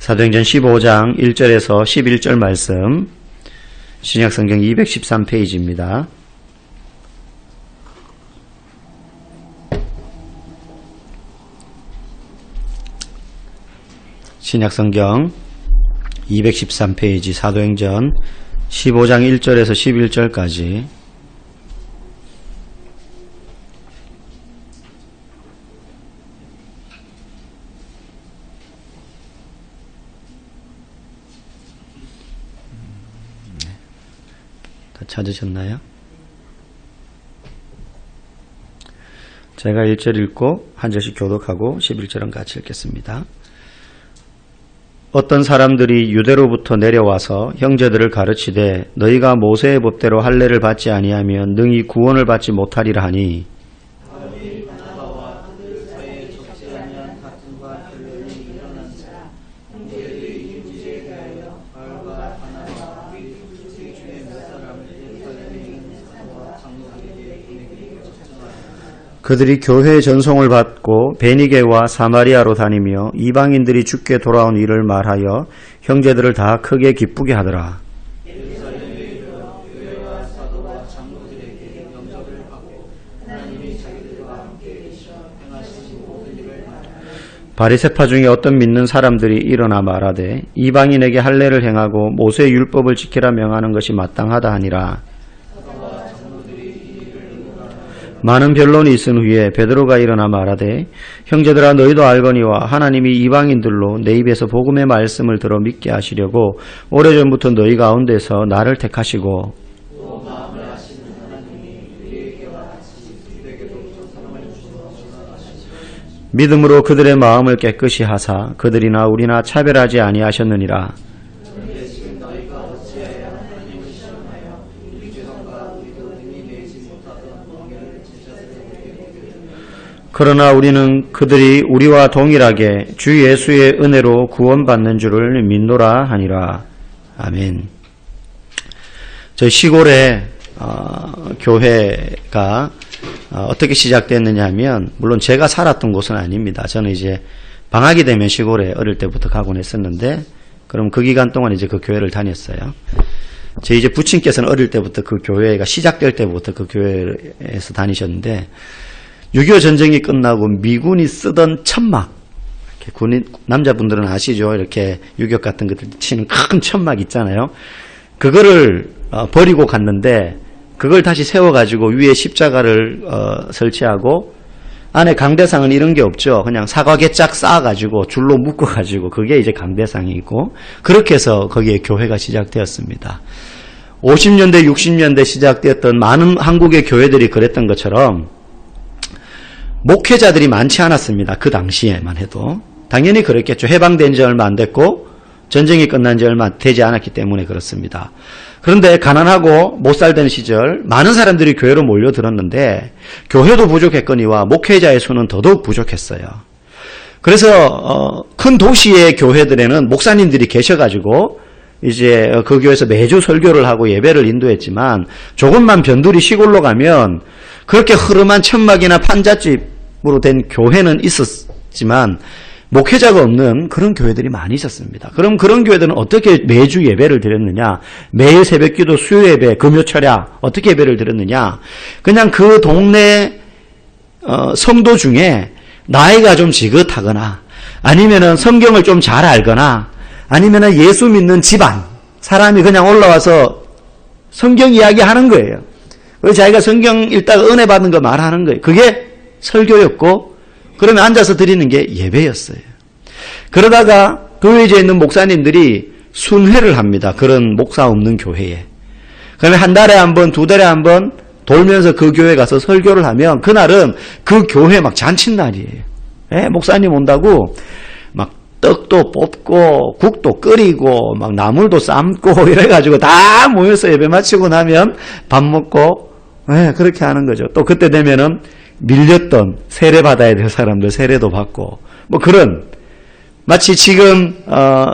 사도행전 15장 1절에서 11절 말씀, 신약성경 213페이지입니다. 신약성경 213페이지 사도행전 15장 1절에서 11절까지. 다 찾으셨나요? 제가 1절 읽고 한 절씩 교독하고 11절은 같이 읽겠습니다. 어떤 사람들이 유대로부터 내려와서 형제들을 가르치되 너희가 모세의 법대로 할례를 받지 아니하면 능히 구원을 받지 못하리라 하니, 그들이 교회의 전송을 받고 베니게와 사마리아로 다니며 이방인들이 주께 돌아온 일을 말하여 형제들을 다 크게 기쁘게 하더라. 바리새파 중에 어떤 믿는 사람들이 일어나 말하되 이방인에게 할례를 행하고 모세의 율법을 지키라 명하는 것이 마땅하다 하니라. 많은 변론이 있은 후에 베드로가 일어나 말하되 형제들아 너희도 알거니와 하나님이 이방인들로 내 입에서 복음의 말씀을 들어 믿게 하시려고 오래전부터 너희 가운데서 나를 택하시고 믿음으로 그들의 마음을 깨끗이 하사 그들이나 우리나 차별하지 아니하셨느니라. 그러나 우리는 그들이 우리와 동일하게 주 예수의 은혜로 구원받는 줄을 믿노라 하니라. 아멘. 저희 시골에 교회가 어떻게 시작됐느냐 하면, 물론 제가 살았던 곳은 아닙니다. 저는 이제 방학이 되면 시골에 어릴 때부터 가곤 했었는데, 그럼 그 기간 동안 이제 그 교회를 다녔어요. 제 이제 부친께서는 어릴 때부터 그 교회가 시작될 때부터 그 교회에서 다니셨는데, 6.25 전쟁이 끝나고 미군이 쓰던 천막, 이렇게 군인, 남자분들은 아시죠? 이렇게 유격 같은 것들 치는 큰 천막 있잖아요. 그거를 버리고 갔는데, 그걸 다시 세워가지고 위에 십자가를 설치하고, 안에 강대상은 이런 게 없죠. 그냥 사과개 짝 쌓아가지고 줄로 묶어가지고 그게 이제 강대상이고, 그렇게 해서 거기에 교회가 시작되었습니다. 50년대, 60년대 시작되었던 많은 한국의 교회들이 그랬던 것처럼 목회자들이 많지 않았습니다. 그 당시에만 해도. 당연히 그랬겠죠. 해방된 지 얼마 안 됐고 전쟁이 끝난 지 얼마 되지 않았기 때문에 그렇습니다. 그런데 가난하고 못 살던 시절 많은 사람들이 교회로 몰려들었는데 교회도 부족했거니와 목회자의 수는 더더욱 부족했어요. 그래서 큰 도시의 교회들에는 목사님들이 계셔가지고 이제 그 교회에서 매주 설교를 하고 예배를 인도했지만, 조금만 변두리 시골로 가면 그렇게 흐름한 천막이나 판잣집으로 된 교회는 있었지만 목회자가 없는 그런 교회들이 많이 있었습니다. 그럼 그런 교회들은 어떻게 매주 예배를 드렸느냐? 매일 새벽기도, 수요예배, 금요철야 어떻게 예배를 드렸느냐? 그냥 그 동네 성도 중에 나이가 좀 지긋하거나 아니면은 성경을 좀 잘 알거나 아니면은 예수 믿는 집안 사람이 그냥 올라와서 성경 이야기 하는 거예요. 그래서 자기가 성경 읽다가 은혜 받은 거 말하는 거예요. 그게 설교였고, 그러면 앉아서 드리는 게 예배였어요. 그러다가 교회에 있는 목사님들이 순회를 합니다. 그런 목사 없는 교회에. 그러면 한 달에 한 번, 두 달에 한 번 돌면서 그 교회 가서 설교를 하면 그날은 그 교회 막 잔칫날이에요. 예? 목사님 온다고 막 떡도 뽑고 국도 끓이고 막 나물도 삶고 이래가지고 다 모여서 예배 마치고 나면 밥 먹고, 예, 그렇게 하는 거죠. 또 그때 되면은 밀렸던 세례 받아야 될 사람들 세례도 받고, 뭐 그런, 마치 지금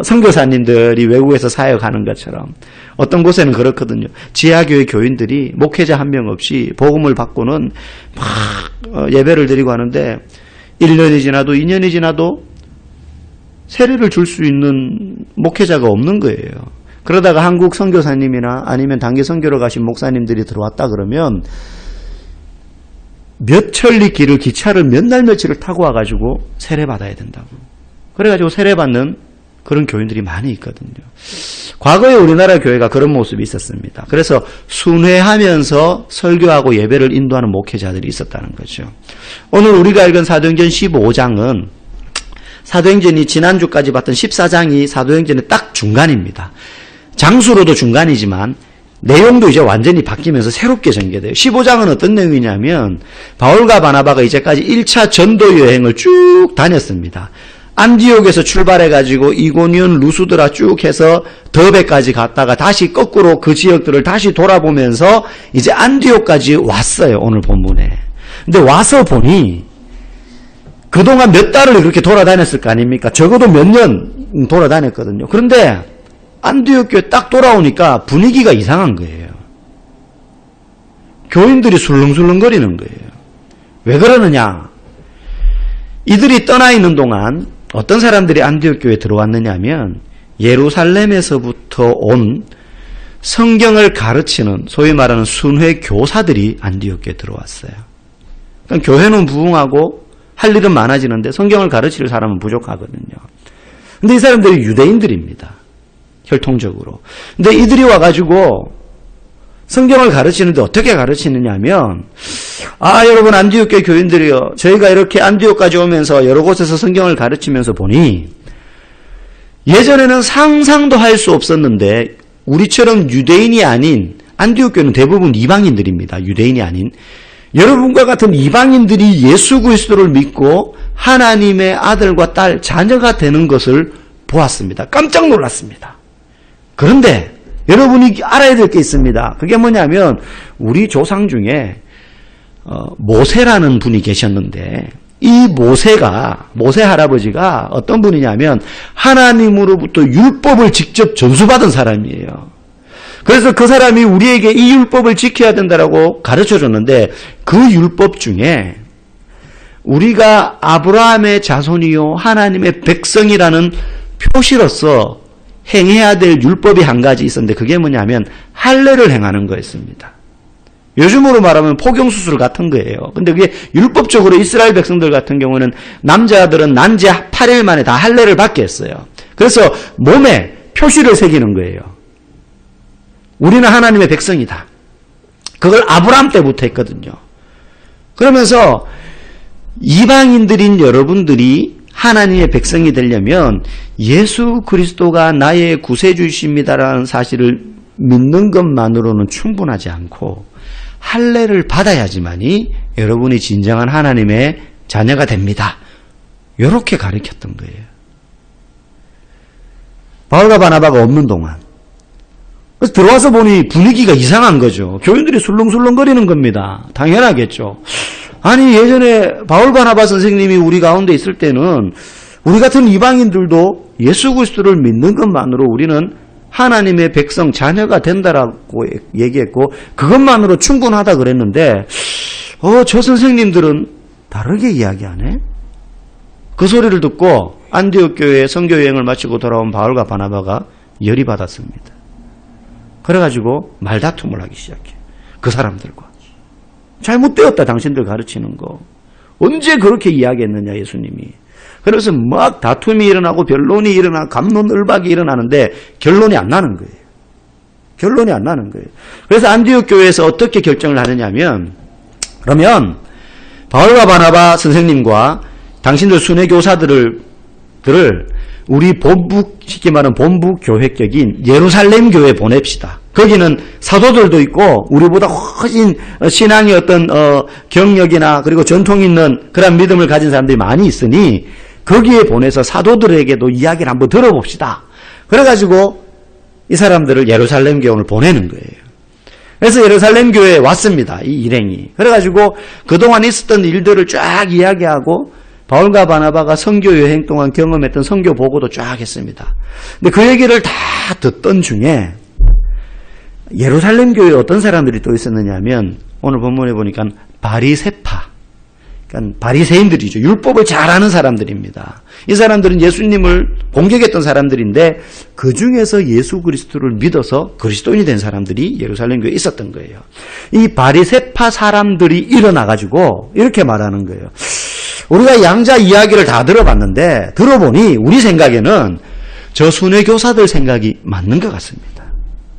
선교사님들이 외국에서 사역하는 것처럼 어떤 곳에는 그렇거든요. 지하교회 교인들이 목회자 한 명 없이 복음을 받고는 막 예배를 드리고 하는데 1년이 지나도 2년이 지나도 세례를 줄 수 있는 목회자가 없는 거예요. 그러다가 한국 선교사님이나 아니면 단기 선교로 가신 목사님들이 들어왔다 그러면 몇 천리 길을 기차를 몇 날 며칠을 타고 와가지고 세례받아야 된다고. 그래가지고 세례받는 그런 교인들이 많이 있거든요. 과거에 우리나라 교회가 그런 모습이 있었습니다. 그래서 순회하면서 설교하고 예배를 인도하는 목회자들이 있었다는 거죠. 오늘 우리가 읽은 사도행전 15장은 사도행전이 지난주까지 봤던 14장이 사도행전의 딱 중간입니다. 장수로도 중간이지만 내용도 이제 완전히 바뀌면서 새롭게 전개돼요. 15장은 어떤 내용이냐면 바울과 바나바가 이제까지 1차 전도 여행을 쭉 다녔습니다. 안디옥에서 출발해가지고 이고니온, 루스드라 쭉 해서 더베까지 갔다가 다시 거꾸로 그 지역들을 다시 돌아보면서 이제 안디옥까지 왔어요. 오늘 본문에. 근데 와서 보니 그동안 몇 달을 그렇게 돌아다녔을 거 아닙니까? 적어도 몇 년 돌아다녔거든요. 그런데 안디옥 교회 딱 돌아오니까 분위기가 이상한 거예요. 교인들이 술렁술렁거리는 거예요. 왜 그러느냐? 이들이 떠나 있는 동안 어떤 사람들이 안디옥 교회에 들어왔느냐 하면 예루살렘에서부터 온 성경을 가르치는 소위 말하는 순회 교사들이 안디옥 교회에 들어왔어요. 그러니까 교회는 부흥하고 할 일은 많아지는데 성경을 가르칠 사람은 부족하거든요. 근데 이 사람들이 유대인들입니다. 혈통적으로. 근데 이들이 와가지고 성경을 가르치는데 어떻게 가르치느냐 하면 여러분 안디옥 교회 교인들이요. 저희가 이렇게 안디옥까지 오면서 여러 곳에서 성경을 가르치면서 보니 예전에는 상상도 할 수 없었는데 우리처럼 유대인이 아닌 안디옥 교회는 대부분 이방인들입니다. 유대인이 아닌 여러분과 같은 이방인들이 예수 그리스도를 믿고 하나님의 아들과 딸, 자녀가 되는 것을 보았습니다. 깜짝 놀랐습니다. 그런데 여러분이 알아야 될 게 있습니다. 그게 뭐냐면 우리 조상 중에 모세라는 분이 계셨는데 이 모세 할아버지가 어떤 분이냐면 하나님으로부터 율법을 직접 전수받은 사람이에요. 그래서 그 사람이 우리에게 이 율법을 지켜야 된다라고 가르쳐줬는데 그 율법 중에 우리가 아브라함의 자손이요 하나님의 백성이라는 표시로서 행해야 될 율법이 한 가지 있었는데 그게 뭐냐면 할례를 행하는 거였습니다. 요즘으로 말하면 포경수술 같은 거예요. 근데 그게 율법적으로 이스라엘 백성들 같은 경우는 남자들은 난 지 8일 만에 다 할례를 받게 했어요. 그래서 몸에 표시를 새기는 거예요. 우리는 하나님의 백성이다. 그걸 아브라함 때부터 했거든요. 그러면서 이방인들인 여러분들이 하나님의 백성이 되려면 예수 그리스도가 나의 구세주이십니다라는 사실을 믿는 것만으로는 충분하지 않고 할례를 받아야지만이 여러분이 진정한 하나님의 자녀가 됩니다. 이렇게 가르쳤던 거예요. 바울과 바나바가 없는 동안. 그래서 들어와서 보니 분위기가 이상한 거죠. 교인들이 술렁술렁거리는 겁니다. 당연하겠죠. 아니 예전에 바울 바나바 선생님이 우리 가운데 있을 때는 우리 같은 이방인들도 예수 그리스도를 믿는 것만으로 우리는 하나님의 백성 자녀가 된다라고 얘기했고 그것만으로 충분하다 그랬는데 저 선생님들은 다르게 이야기하네. 그 소리를 듣고 안디옥 교회에 선교 여행을 마치고 돌아온 바울과 바나바가 열이 받았습니다. 그래가지고 말다툼을 하기 시작해. 그 사람들과. 잘못되었다 당신들 가르치는 거. 언제 그렇게 이야기했느냐 예수님이. 그래서 막 다툼이 일어나고 변론이 일어나고 갑론을박이 일어나는데 결론이 안 나는 거예요. 결론이 안 나는 거예요. 그래서 안디옥 교회에서 어떻게 결정을 하느냐면 그러면 바울과 바나바 선생님과 당신들 순회교사들을 우리 본부, 쉽게 말하면 본부 교회격인 예루살렘 교회에 보냅시다. 거기는 사도들도 있고 우리보다 훨씬 신앙의 어떤 경력이나 그리고 전통 있는 그런 믿음을 가진 사람들이 많이 있으니 거기에 보내서 사도들에게도 이야기를 한번 들어봅시다. 그래가지고 이 사람들을 예루살렘 교회를 보내는 거예요. 그래서 예루살렘 교회에 왔습니다. 이 일행이. 그래가지고 그동안 있었던 일들을 쫙 이야기하고 바울과 바나바가 선교 여행 동안 경험했던 선교 보고도 쫙 했습니다. 근데 그 얘기를 다 듣던 중에 예루살렘 교회에 어떤 사람들이 또 있었느냐 하면 오늘 본문에 보니까 바리새파, 그러니까 그러니까 바리새인들이죠. 율법을 잘 아는 사람들입니다. 이 사람들은 예수님을 공격했던 사람들인데 그 중에서 예수 그리스도를 믿어서 그리스도인이 된 사람들이 예루살렘 교회에 있었던 거예요. 이 바리새파 사람들이 일어나가지고 이렇게 말하는 거예요. 우리가 양자 이야기를 다 들어봤는데 들어보니 우리 생각에는 저 순회교사들 생각이 맞는 것 같습니다.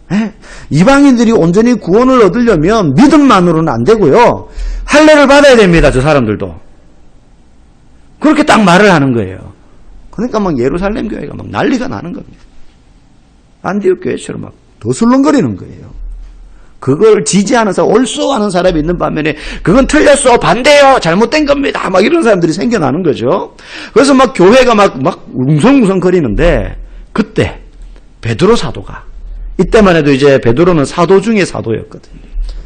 네? 이방인들이 온전히 구원을 얻으려면 믿음만으로는 안 되고요. 할례를 받아야 됩니다. 저 사람들도. 그렇게 딱 말을 하는 거예요. 그러니까 막 예루살렘 교회가 막 난리가 나는 겁니다. 안디옥 교회처럼 막 더술렁거리는 거예요. 그걸 지지하는 사람, 옳소 하는 사람이 있는 반면에 그건 틀렸어, 반대요, 잘못된 겁니다. 막 이런 사람들이 생겨나는 거죠. 그래서 막 교회가 막 웅성웅성거리는데 그때 베드로 사도가 이때만 해도 이제 베드로는 사도 중에 사도였거든요.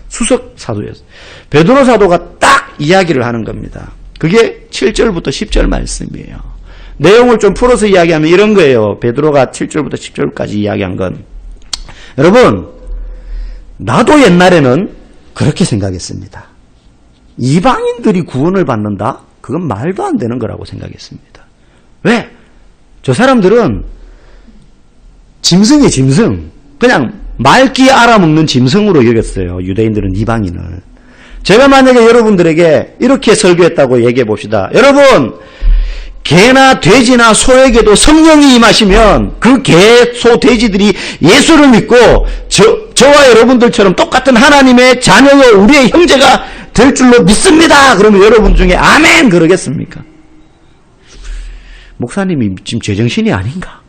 수석 사도였어요. 베드로 사도가 딱 이야기를 하는 겁니다. 그게 7절부터 10절 말씀이에요. 내용을 좀 풀어서 이야기하면 이런 거예요. 베드로가 7절부터 10절까지 이야기한 건. 여러분, 나도 옛날에는 그렇게 생각했습니다. 이방인들이 구원을 받는다? 그건 말도 안 되는 거라고 생각했습니다. 왜? 저 사람들은 짐승이에요, 짐승. 그냥 말기 알아먹는 짐승으로 여겼어요. 유대인들은 이방인을. 제가 만약에 여러분들에게 이렇게 설교했다고 얘기해 봅시다. 여러분, 개나 돼지나 소에게도 성령이 임하시면 그 개, 소, 돼지들이 예수를 믿고 저와 여러분들처럼 똑같은 하나님의 자녀요 우리의 형제가 될 줄로 믿습니다. 그러면 여러분 중에 아멘 그러겠습니까? 목사님이 지금 제정신이 아닌가?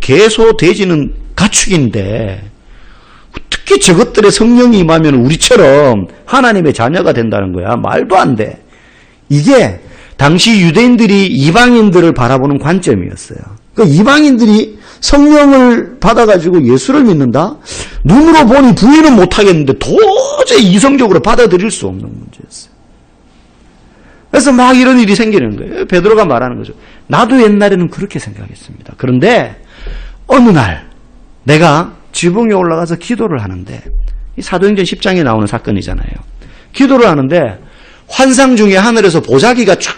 개, 소, 돼지는 가축인데 어떻게 저것들의 성령이 임하면 우리처럼 하나님의 자녀가 된다는 거야? 말도 안 돼. 이게 당시 유대인들이 이방인들을 바라보는 관점이었어요. 그러니까 이방인들이 성령을 받아가지고 예수를 믿는다? 눈으로 보니 부인은 못하겠는데 도저히 이성적으로 받아들일 수 없는 문제였어요. 그래서 막 이런 일이 생기는 거예요. 베드로가 말하는 거죠. 나도 옛날에는 그렇게 생각했습니다. 그런데 어느 날 내가 지붕에 올라가서 기도를 하는데 이 사도행전 10장에 나오는 사건이잖아요. 기도를 하는데 환상 중에 하늘에서 보자기가 쫙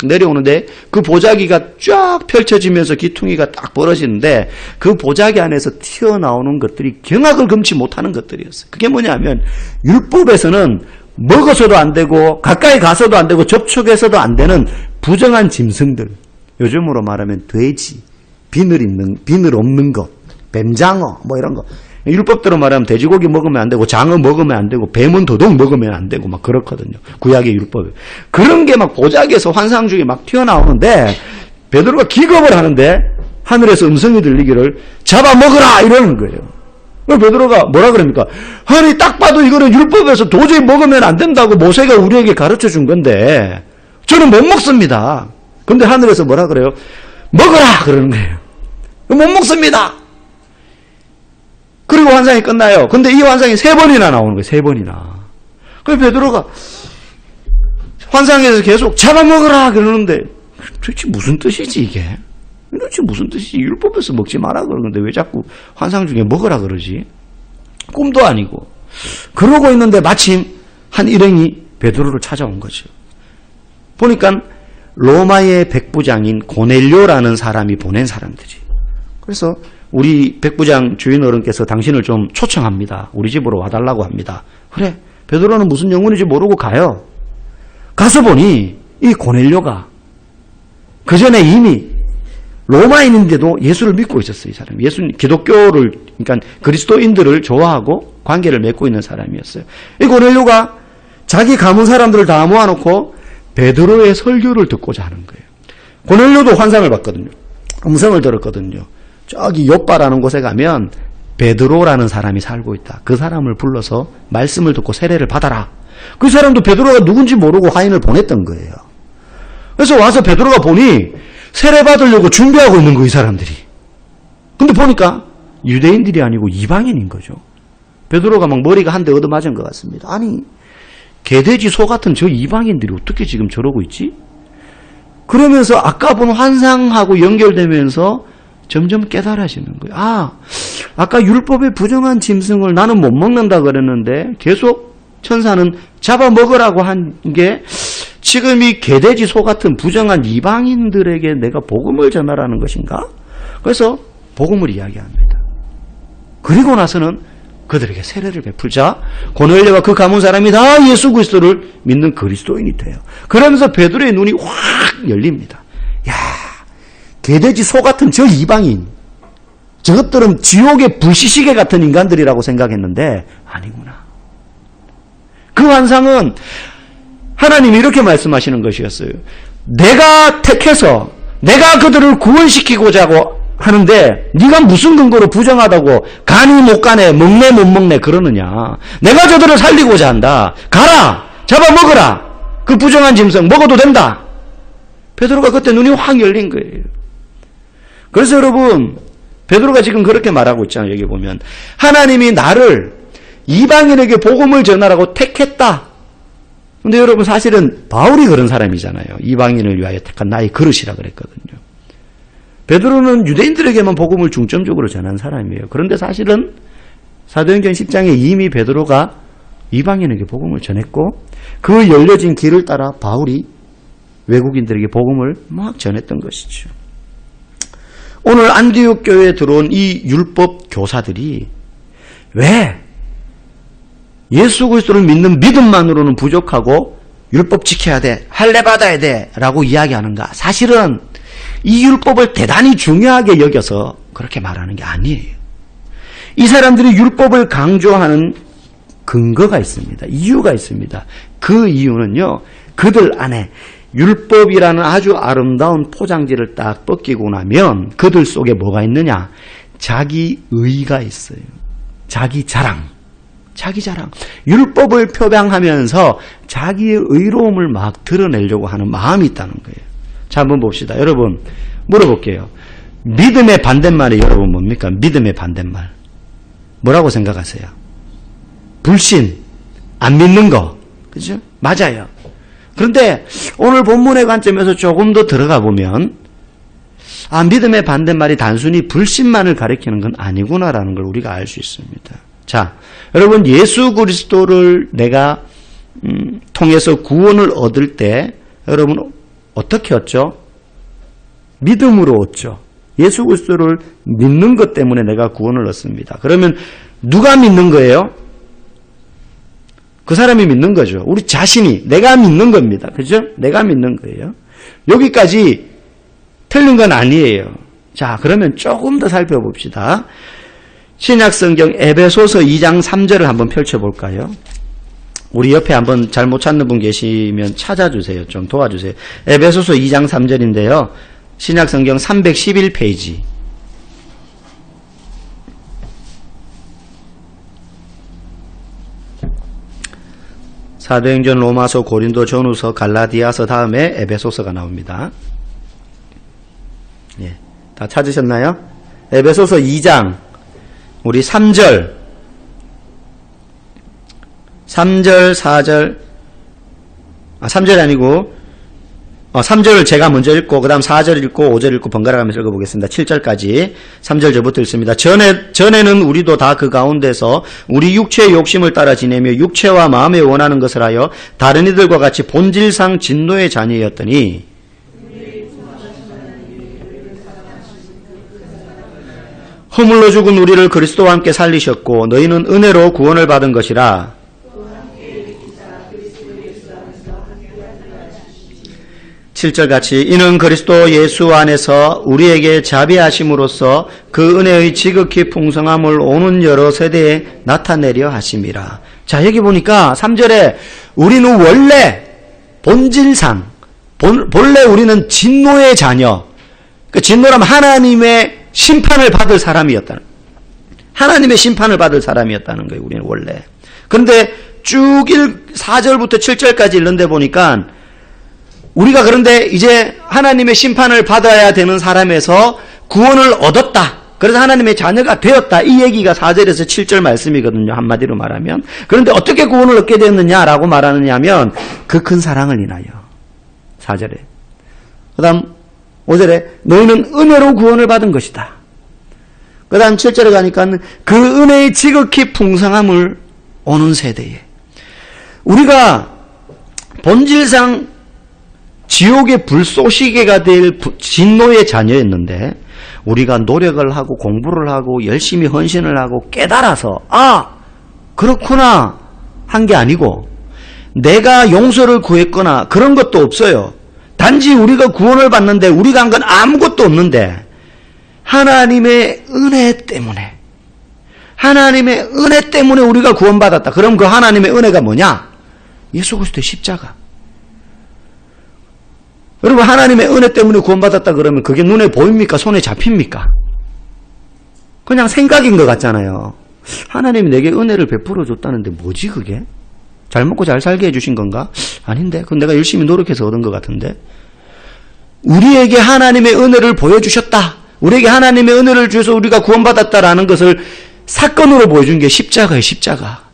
내려오는데 그 보자기가 쫙 펼쳐지면서 기퉁이가 딱 벌어지는데 그 보자기 안에서 튀어나오는 것들이 경악을 금치 못하는 것들이었어요. 그게 뭐냐면 율법에서는 먹어서도 안 되고 가까이 가서도 안 되고 접촉해서도 안 되는 부정한 짐승들, 요즘으로 말하면 돼지, 비늘 없는 것, 뱀장어 뭐 이런 거, 율법대로 말하면 돼지고기 먹으면 안 되고 장어 먹으면 안 되고 뱀은 도둑 먹으면 안 되고 막 그렇거든요. 구약의 율법에. 그런 게 막 보자기에서 환상 중에 막 튀어나오는데 베드로가 기겁을 하는데 하늘에서 음성이 들리기를 잡아먹으라 이러는 거예요. 베드로가 뭐라 그럽니까? 아니 딱 봐도 이거는 율법에서 도저히 먹으면 안 된다고 모세가 우리에게 가르쳐 준 건데 저는 못 먹습니다. 근데 하늘에서 뭐라 그래요? 먹으라 그러는 거예요. 못 먹습니다. 그리고 환상이 끝나요. 근데 이 환상이 3번이나 나오는 거예요. 3번이나. 그래서 베드로가 환상에서 계속 잡아먹으라 그러는데 도대체 무슨 뜻이지 이게? 도대체 무슨 뜻이지? 율법에서 먹지 마라 그러는데 왜 자꾸 환상 중에 먹으라 그러지? 꿈도 아니고. 그러고 있는데 마침 한 일행이 베드로를 찾아온 거죠. 보니까 로마의 백부장인 고넬료라는 사람이 보낸 사람들이. 그래서 우리 백부장 주인 어른께서 당신을 좀 초청합니다. 우리 집으로 와달라고 합니다. 그래, 베드로는 무슨 영혼인지 모르고 가요. 가서 보니 이 고넬료가 그 전에 이미 로마인인데도 예수를 믿고 있었어요. 이 사람이. 기독교를, 그러니까 그리스도인들을 좋아하고 관계를 맺고 있는 사람이었어요. 이 고넬료가 자기 가문 사람들을 다 모아놓고 베드로의 설교를 듣고자 하는 거예요. 고넬료도 환상을 봤거든요. 음성을 들었거든요. 저기 요빠라는 곳에 가면 베드로라는 사람이 살고 있다. 그 사람을 불러서 말씀을 듣고 세례를 받아라. 그 사람도 베드로가 누군지 모르고 화인을 보냈던 거예요. 그래서 와서 베드로가 보니 세례 받으려고 준비하고 있는 거예요, 이 사람들이. 근데 보니까 유대인들이 아니고 이방인인 거죠. 베드로가 막 머리가 한 대 얻어맞은 것 같습니다. 아니, 개돼지 소 같은 저 이방인들이 어떻게 지금 저러고 있지? 그러면서 아까 본 환상하고 연결되면서 점점 깨달아지는 거예요. 아, 아까 율법의 부정한 짐승을 나는 못 먹는다 그랬는데 계속 천사는 잡아먹으라고 한 게 지금 이 개돼지 소 같은 부정한 이방인들에게 내가 복음을 전하라는 것인가? 그래서 복음을 이야기합니다. 그리고 나서는 그들에게 세례를 베풀자 고넬료와 그 가문 사람이 다 예수 그리스도를 믿는 그리스도인이 돼요. 그러면서 베드로의 눈이 확 열립니다. 야, 개돼지 소 같은 저 이방인, 저것들은 지옥의 불시시개 같은 인간들이라고 생각했는데 아니구나. 그 환상은 하나님이 이렇게 말씀하시는 것이었어요. 내가 택해서 내가 그들을 구원시키고자 하는데 네가 무슨 근거로 부정하다고 가니 못 가네, 먹네 못 먹네 그러느냐. 내가 저들을 살리고자 한다. 가라, 잡아먹어라. 그 부정한 짐승 먹어도 된다. 베드로가 그때 눈이 확 열린 거예요. 그래서 여러분, 베드로가 지금 그렇게 말하고 있잖아요. 여기 보면 하나님이 나를 이방인에게 복음을 전하라고 택했다. 근데 여러분, 사실은 바울이 그런 사람이잖아요. 이방인을 위하여 택한 나의 그릇이라 그랬거든요. 베드로는 유대인들에게만 복음을 중점적으로 전한 사람이에요. 그런데 사실은 사도행전 10장에 이미 베드로가 이방인에게 복음을 전했고 그 열려진 길을 따라 바울이 외국인들에게 복음을 막 전했던 것이죠. 오늘 안디옥 교회에 들어온 이 율법 교사들이 왜 예수 그리스도를 믿는 믿음만으로는 부족하고 율법 지켜야 돼, 할례 받아야 돼 라고 이야기하는가? 사실은 이 율법을 대단히 중요하게 여겨서 그렇게 말하는 게 아니에요. 이 사람들이 율법을 강조하는 근거가 있습니다. 이유가 있습니다. 그 이유는요, 그들 안에 율법이라는 아주 아름다운 포장지를 딱 벗기고 나면 그들 속에 뭐가 있느냐? 자기 의가 있어요. 자기 자랑. 율법을 표방하면서 자기의 의로움을 막 드러내려고 하는 마음이 있다는 거예요. 자, 한번 봅시다. 여러분, 물어볼게요. 믿음의 반대말이 여러분 뭡니까? 믿음의 반대말. 뭐라고 생각하세요? 불신, 안 믿는 거. 그죠? 맞아요. 그런데 오늘 본문의 관점에서 조금 더 들어가 보면 믿음의 반대말이 단순히 불신만을 가리키는 건 아니구나라는 걸 우리가 알 수 있습니다. 자, 여러분, 예수 그리스도를 내가 통해서 구원을 얻을 때 여러분 어떻게 얻죠? 믿음으로 얻죠. 예수 그리스도를 믿는 것 때문에 내가 구원을 얻습니다. 그러면 누가 믿는 거예요? 그 사람이 믿는 거죠. 우리 자신이, 내가 믿는 겁니다. 그죠? 내가 믿는 거예요. 여기까지 틀린 건 아니에요. 자, 그러면 조금 더 살펴봅시다. 신약성경 에베소서 2장 3절을 한번 펼쳐볼까요? 우리 옆에 한번 잘못 찾는 분 계시면 찾아주세요. 좀 도와주세요. 에베소서 2장 3절인데요. 신약성경 311페이지. 사도행전, 로마서, 고린도, 전후서, 갈라디아서 다음에 에베소서가 나옵니다. 예, 다 찾으셨나요? 에베소서 2장 우리 3절, 4절, 3절이 아니고 3절을 제가 먼저 읽고 그 다음 4절 읽고 5절 읽고 번갈아 가면서 읽어보겠습니다. 7절까지 3절 저부터 읽습니다. 전에는 우리도 다 그 가운데서 우리 육체의 욕심을 따라 지내며 육체와 마음에 원하는 것을 하여 다른 이들과 같이 본질상 진노의 자녀였더니 허물로 죽은 우리를 그리스도와 함께 살리셨고 너희는 은혜로 구원을 받은 것이라. 7절같이 이는 그리스도 예수 안에서 우리에게 자비하심으로써 그 은혜의 지극히 풍성함을 오는 여러 세대에 나타내려 하심이라. 자, 여기 보니까 3절에 우리는 원래 본질상 본래 우리는 진노의 자녀, 그 진노라면 하나님의 심판을 받을 사람이었다는, 하나님의 심판을 받을 사람이었다는 거예요. 우리는 원래. 그런데 쭉 4절부터 7절까지 읽는데 보니까 우리가 그런데 이제 하나님의 심판을 받아야 되는 사람에서 구원을 얻었다. 그래서 하나님의 자녀가 되었다. 이 얘기가 4절에서 7절 말씀이거든요. 한마디로 말하면. 그런데 어떻게 구원을 얻게 되었느냐라고 말하느냐 하면 그 큰 사랑을 인하여. 4절에. 그 다음 5절에 너희는 은혜로 구원을 받은 것이다. 그 다음 7절에 가니까 그 은혜의 지극히 풍성함을 오는 세대에. 우리가 본질상 지옥의 불쏘시개가 될 진노의 자녀였는데 우리가 노력을 하고 공부를 하고 열심히 헌신을 하고 깨달아서 그렇구나 한 게 아니고 내가 용서를 구했거나 그런 것도 없어요. 단지 우리가 구원을 받는데 우리가 한 건 아무것도 없는데 하나님의 은혜 때문에 우리가 구원받았다. 그럼 그 하나님의 은혜가 뭐냐? 예수 그리스도의 십자가. 여러분 하나님의 은혜 때문에 구원받았다 그러면 그게 눈에 보입니까? 손에 잡힙니까? 그냥 생각인 것 같잖아요. 하나님이 내게 은혜를 베풀어 줬다는데 뭐지 그게? 잘 먹고 잘 살게 해주신 건가? 아닌데 그건 내가 열심히 노력해서 얻은 것 같은데. 우리에게 하나님의 은혜를 보여주셨다. 우리에게 하나님의 은혜를 주셔서 우리가 구원받았다라는 것을 사건으로 보여준 게 십자가예요. 십자가.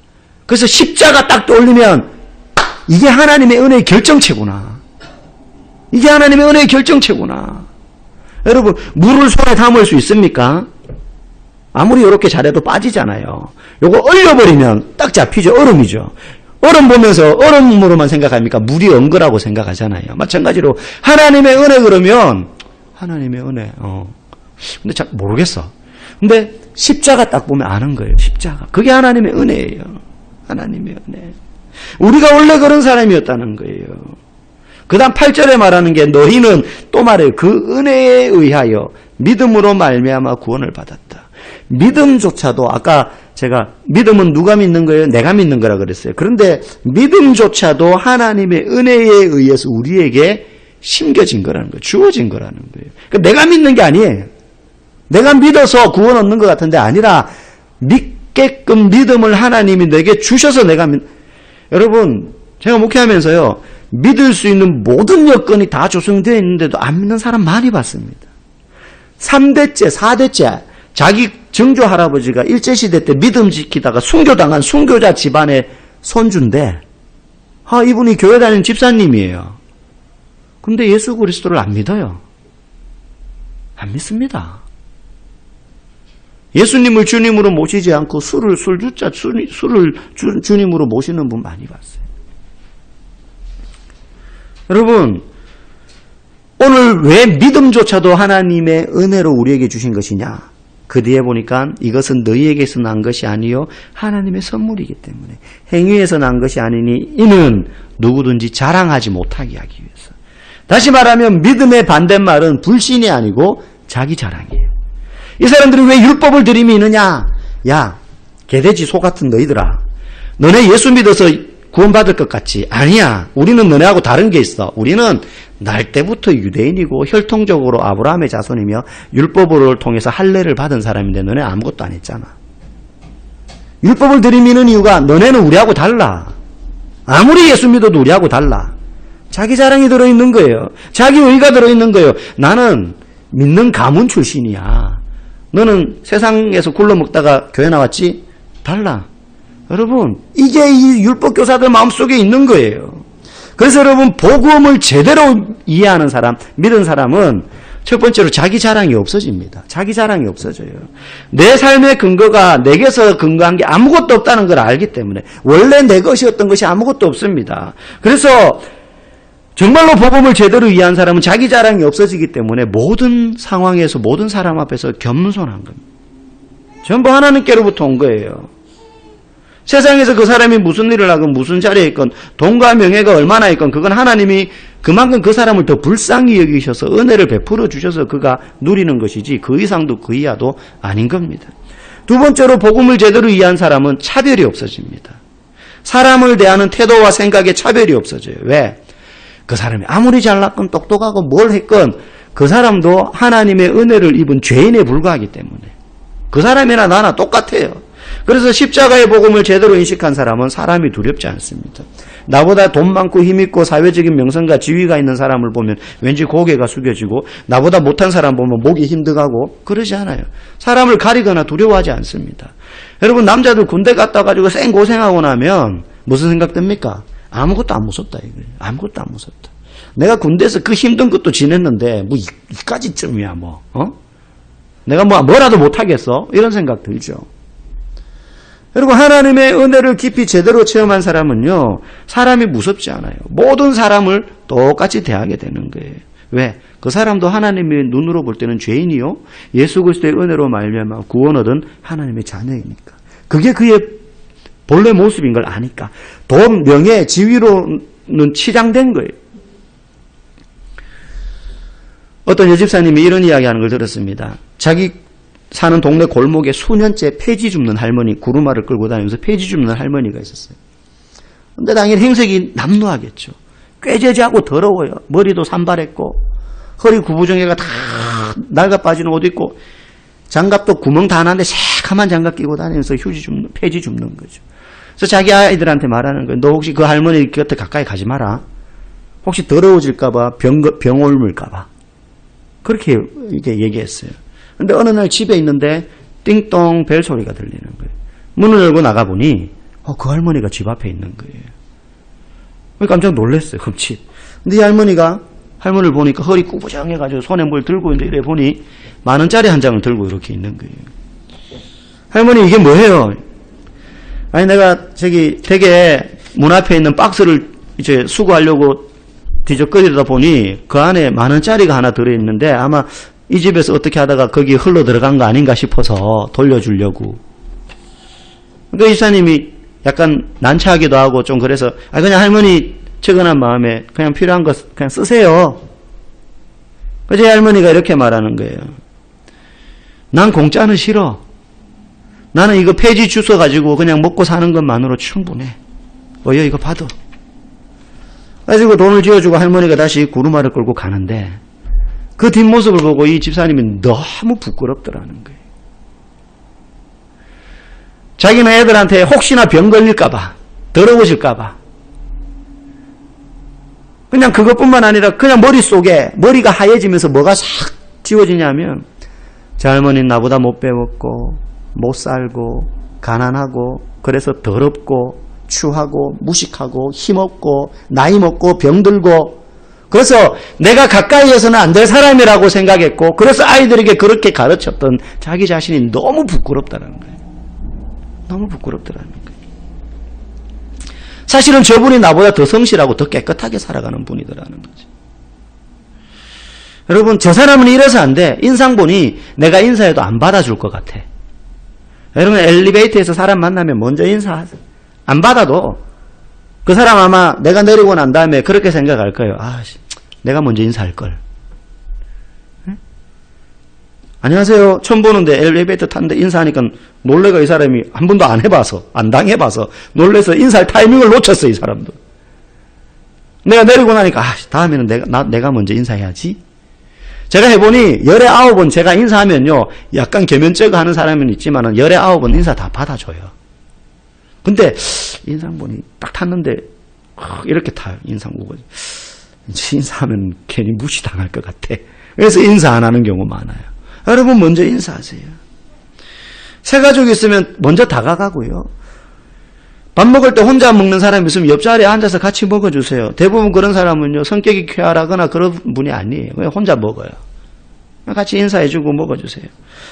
그래서 십자가 딱 떠올리면 이게 하나님의 은혜의 결정체구나. 이게 하나님의 은혜의 결정체구나. 여러분 물을 손에 담을 수 있습니까? 아무리 이렇게 잘해도 빠지잖아요. 요거 얼려버리면 딱 잡히죠. 얼음이죠. 얼음 보면서 얼음으로만 생각합니까? 물이 엉 거라고 생각하잖아요. 마찬가지로 하나님의 은혜 그러면 하나님의 은혜 근데 잘 모르겠어. 근데 십자가 딱 보면 아는 거예요. 십자가. 그게 하나님의 은혜예요. 하나님의 은혜. 우리가 원래 그런 사람이었다는 거예요. 그 다음 8절에 말하는 게 너희는 또 말해요. 그 은혜에 의하여 믿음으로 말미암아 구원을 받았다. 믿음조차도 아까 제가 믿음은 누가 믿는 거예요? 내가 믿는 거라 그랬어요. 그런데 믿음조차도 하나님의 은혜에 의해서 우리에게 심겨진 거라는 거예요. 주어진 거라는 거예요. 그러니까 내가 믿는 게 아니에요. 내가 믿어서 구원 얻는 것 같은데 아니라 믿게끔 믿음을 하나님이 내게 주셔서 여러분 제가 목회하면서요. 믿을 수 있는 모든 여건이 다 조성되어 있는데도 안 믿는 사람 많이 봤습니다. 3대째 4대째 자기 증조 할아버지가 일제시대 때 믿음 지키다가 순교당한 순교자 집안의 손주인데 이분이 교회 다니는 집사님이에요. 근데 예수 그리스도를 안 믿어요. 안 믿습니다. 예수님을 주님으로 모시지 않고 술을 주님으로 모시는 분 많이 봤어요. 여러분 오늘 왜 믿음조차도 하나님의 은혜로 우리에게 주신 것이냐? 그 뒤에 보니까 이것은 너희에게서 난 것이 아니요 하나님의 선물이기 때문에 행위에서 난 것이 아니니 이는 누구든지 자랑하지 못하게 하기 위해서. 다시 말하면 믿음의 반대말은 불신이 아니고 자기 자랑이에요. 이 사람들이 왜 율법을 들이미느냐? 야 개돼지 소 같은 너희들아, 너네 예수 믿어서 구원받을 것 같지? 아니야. 우리는 너네하고 다른 게 있어. 우리는 날 때부터 유대인이고 혈통적으로 아브라함의 자손이며 율법을 통해서 할례를 받은 사람인데 너네 아무것도 안 했잖아. 율법을 들이미는 이유가 너네는 우리하고 달라. 아무리 예수 믿어도 우리하고 달라. 자기 자랑이 들어있는 거예요. 자기 의가 들어있는 거예요. 나는 믿는 가문 출신이야. 너는 세상에서 굴러먹다가 교회 나왔지? 달라. 여러분 이게 이 율법 교사들 마음속에 있는 거예요. 그래서 여러분 복음을 제대로 이해하는 사람, 믿은 사람은 첫 번째로 자기 자랑이 없어집니다. 자기 자랑이 없어져요. 내 삶의 근거가 내게서 근거한 게 아무것도 없다는 걸 알기 때문에 원래 내 것이었던 것이 아무것도 없습니다. 그래서 정말로 복음을 제대로 이해한 사람은 자기 자랑이 없어지기 때문에 모든 상황에서 모든 사람 앞에서 겸손한 겁니다. 전부 하나님께로부터 온 거예요. 세상에서 그 사람이 무슨 일을 하건 무슨 자리에 있건 돈과 명예가 얼마나 있건 그건 하나님이 그만큼 그 사람을 더 불쌍히 여기셔서 은혜를 베풀어 주셔서 그가 누리는 것이지 그 이상도 그 이하도 아닌 겁니다. 두 번째로 복음을 제대로 이해한 사람은 차별이 없어집니다. 사람을 대하는 태도와 생각에 차별이 없어져요. 왜? 그 사람이 아무리 잘났건 똑똑하고 뭘 했건 그 사람도 하나님의 은혜를 입은 죄인에 불과하기 때문에 그 사람이나 나나 똑같아요. 그래서 십자가의 복음을 제대로 인식한 사람은 사람이 두렵지 않습니다. 나보다 돈 많고 힘있고 사회적인 명성과 지위가 있는 사람을 보면 왠지 고개가 숙여지고 나보다 못한 사람 보면 목이 힘들어가고 그러지 않아요. 사람을 가리거나 두려워하지 않습니다. 여러분 남자들 군대 갔다 가지고 쌩 고생하고 나면 무슨 생각 듭니까? 아무것도 안 무섭다 이거예요. 아무것도 안 무섭다. 내가 군대에서 그 힘든 것도 지냈는데 뭐 이까지쯤이야 뭐 내가 뭐라도 못하겠어? 이런 생각 들죠. 그리고 하나님의 은혜를 깊이 제대로 체험한 사람은요, 사람이 무섭지 않아요. 모든 사람을 똑같이 대하게 되는 거예요. 왜? 그 사람도 하나님의 눈으로 볼 때는 죄인이요, 예수 그리스도의 은혜로 말미암아 구원 얻은 하나님의 자녀이니까. 그게 그의 본래 모습인 걸 아니까. 돈, 명예, 지위로는 치장된 거예요. 어떤 여집사님이 이런 이야기하는 걸 들었습니다. 자기 사는 동네 골목에 수년째 폐지 줍는 할머니, 구루마를 끌고 다니면서 폐지 줍는 할머니가 있었어요. 근데 당연히 행색이 남루하겠죠. 꾀죄죄하고 더러워요. 머리도 산발했고 허리 구부정해가 다 낡아 빠지는 옷 입고 장갑도 구멍 다 나는데 새카만 장갑 끼고 다니면서 폐지 줍는 거죠. 그래서 자기 아이들한테 말하는 거예요. 너 혹시 그 할머니 곁에 가까이 가지 마라. 혹시 더러워질까봐 병 옮을까봐. 그렇게 이렇게 얘기했어요. 근데 어느 날 집에 있는데 띵동 벨 소리가 들리는 거예요. 문을 열고 나가보니 그 할머니가 집 앞에 있는 거예요. 깜짝 놀랐어요. 흠칫. 근데 이 할머니를 보니까 허리 구부정해가지고 손에 뭘 들고 있는데 이래 보니 10,000원짜리 한 장을 들고 이렇게 있는 거예요. 할머니 이게 뭐예요? 아니 내가 저기 댁에 문 앞에 있는 박스를 이제 수거하려고 뒤적거리다 보니 그 안에 10,000원짜리가 하나 들어있는데 아마 이 집에서 어떻게 하다가 거기 흘러 들어간 거 아닌가 싶어서 돌려주려고. 그러니까 이사님이 약간 난처하기도 하고 좀 그래서 그냥 할머니 측은한 마음에 그냥 필요한 거 그냥 쓰세요. 그래서 할머니가 이렇게 말하는 거예요. 난 공짜는 싫어. 나는 이거 폐지 주워가지고 그냥 먹고 사는 것만으로 충분해. 이거 받아. 가지고 돈을 쥐어주고 할머니가 다시 구루마를 끌고 가는데 그 뒷모습을 보고 이 집사님이 너무 부끄럽더라는 거예요. 자기는 애들한테 혹시나 병 걸릴까봐, 더러워질까봐. 그냥 그것뿐만 아니라 그냥 머릿속에 머리가 하얘지면서 뭐가 싹 지워지냐면 저 할머니는 나보다 못 배웠고 못 살고 가난하고 그래서 더럽고 추하고 무식하고 힘없고 나이 먹고 병들고 그래서 내가 가까이에서는 안 될 사람이라고 생각했고 그래서 아이들에게 그렇게 가르쳤던 자기 자신이 너무 부끄럽다는 거예요. 너무 부끄럽더라는 거예요. 사실은 저분이 나보다 더 성실하고 더 깨끗하게 살아가는 분이더라는 거죠. 여러분 저 사람은 이래서 안 돼. 인상 보니 내가 인사해도 안 받아줄 것 같아. 여러분 엘리베이터에서 사람 만나면 먼저 인사하세요. 안 받아도 그 사람 아마 내가 내리고 난 다음에 그렇게 생각할 거예요. 내가 먼저 인사할 걸. 네? 안녕하세요. 처음 보는데 엘리베이터 탔는데 인사하니까 놀래가 이 사람이 한 번도 안 해봐서 안 당해봐서 놀래서 인사할 타이밍을 놓쳤어 이 사람도. 내가 내리고 나니까 다음에는 내가 먼저 인사해야지. 제가 해보니 19번 제가 인사하면요 약간 개면쩍어 하는 사람은 있지만은 19번 인사 다 받아줘요. 근데 인상 보니 딱 탔는데 이렇게 타요. 인상 보고 인사하면 괜히 무시당할 것 같아. 그래서 인사 안 하는 경우 많아요. 여러분 먼저 인사하세요. 새 가족이 있으면 먼저 다가가고요. 밥 먹을 때 혼자 먹는 사람이 있으면 옆자리에 앉아서 같이 먹어주세요. 대부분 그런 사람은요 성격이 쾌활하거나 그런 분이 아니에요. 그냥 혼자 먹어요. 같이 인사해주고 먹어주세요.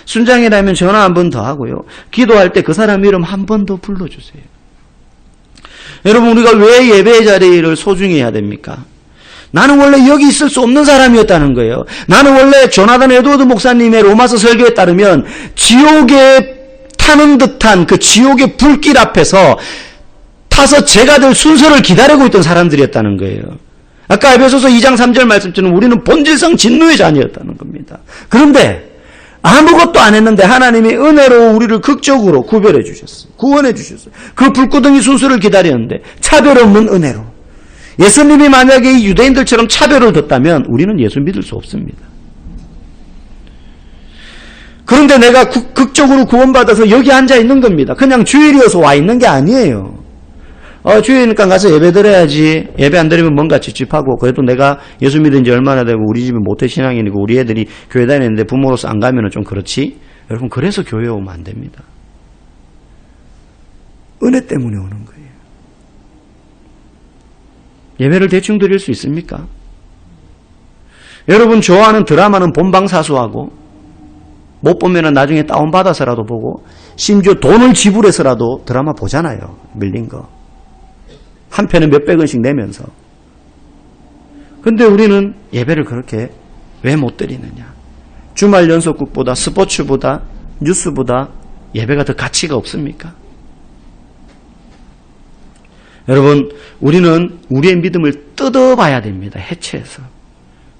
순장이라면 전화 한 번 더 하고요. 기도할 때 그 사람 이름 한 번 더 불러주세요. 여러분 우리가 왜 예배의 자리를 소중히 해야 됩니까? 나는 원래 여기 있을 수 없는 사람이었다는 거예요. 나는 원래 조나단 에드워드 목사님의 로마서 설교에 따르면 지옥에 타는 듯한 그 지옥의 불길 앞에서 타서 제가 될 순서를 기다리고 있던 사람들이었다는 거예요. 아까 에베소서 2장 3절 말씀처럼 우리는 본질상 진노의 자녀였다는 겁니다. 그런데 아무것도 안 했는데 하나님이 은혜로 우리를 극적으로 구별해 주셨어요. 구원해 주셨어요. 그 불구덩이 순수를 기다렸는데 차별 없는 은혜로. 예수님이 만약에 이 유대인들처럼 차별을 뒀다면 우리는 예수 믿을 수 없습니다. 그런데 내가 극적으로 구원받아서 여기 앉아 있는 겁니다. 그냥 주일이어서 와 있는 게 아니에요. 주일이니까 가서 예배 드려야지. 예배 안 드리면 뭔가 찝찝하고 그래도 내가 예수 믿은 지 얼마나 되고 우리 집은 모태신앙인이고 우리 애들이 교회 다니는데 부모로서 안 가면 좀 그렇지. 여러분 그래서 교회 오면 안 됩니다. 은혜 때문에 오는 거예요. 예배를 대충 드릴 수 있습니까? 여러분 좋아하는 드라마는 본방사수하고 못 보면은 나중에 다운받아서라도 보고, 심지어 돈을 지불해서라도 드라마 보잖아요. 밀린 거. 한 편에 몇백 원씩 내면서. 근데 우리는 예배를 그렇게 왜 못 드리느냐. 주말 연속극보다, 스포츠보다, 뉴스보다 예배가 더 가치가 없습니까? 여러분, 우리는 우리의 믿음을 뜯어봐야 됩니다. 해체해서.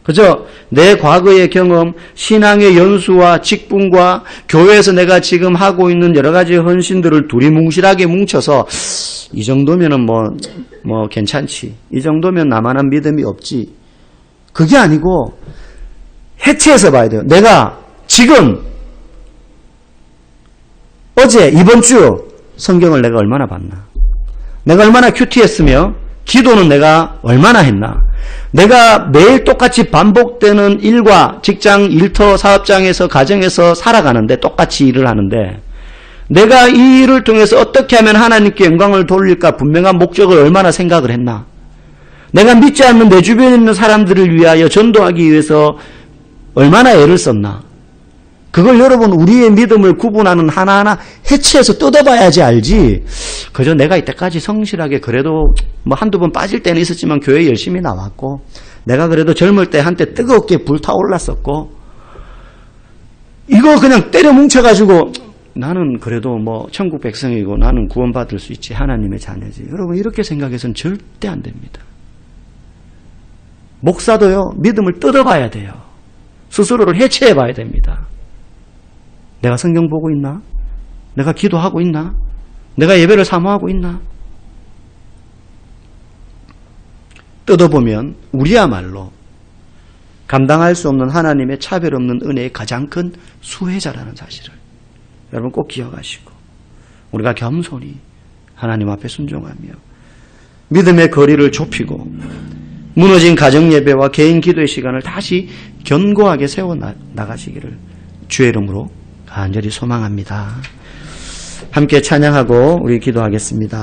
그저 내 과거의 경험, 신앙의 연수와 직분과 교회에서 내가 지금 하고 있는 여러 가지 헌신들을 두리뭉실하게 뭉쳐서 이 정도면은 뭐 괜찮지. 이 정도면 나만한 믿음이 없지. 그게 아니고 해체해서 봐야 돼요. 내가 지금 어제 이번 주 성경을 내가 얼마나 봤나? 내가 얼마나 큐티했으며 기도는 내가 얼마나 했나? 내가 매일 똑같이 반복되는 일과 직장, 일터, 사업장에서, 가정에서 살아가는데 똑같이 일을 하는데 내가 이 일을 통해서 어떻게 하면 하나님께 영광을 돌릴까 분명한 목적을 얼마나 생각을 했나? 내가 믿지 않는 내 주변에 있는 사람들을 위하여 전도하기 위해서 얼마나 애를 썼나? 그걸 여러분 우리의 믿음을 구분하는 하나하나 해체해서 뜯어봐야지 알지. 그저 내가 이때까지 성실하게 그래도 뭐 한두 번 빠질 때는 있었지만 교회 열심히 나왔고 내가 그래도 젊을 때 한때 뜨겁게 불타올랐었고 이거 그냥 때려 뭉쳐가지고 나는 그래도 뭐 천국 백성이고 나는 구원받을 수 있지. 하나님의 자녀지. 여러분 이렇게 생각해서는 절대 안 됩니다. 목사도요. 믿음을 뜯어봐야 돼요. 스스로를 해체해봐야 됩니다. 내가 성경 보고 있나? 내가 기도하고 있나? 내가 예배를 사모하고 있나? 뜯어보면 우리야말로 감당할 수 없는 하나님의 차별 없는 은혜의 가장 큰 수혜자라는 사실을 여러분 꼭 기억하시고 우리가 겸손히 하나님 앞에 순종하며 믿음의 거리를 좁히고 무너진 가정 예배와 개인 기도의 시간을 다시 견고하게 세워 나가시기를 주의 이름으로 간절히 소망합니다. 함께 찬양하고 우리 기도하겠습니다.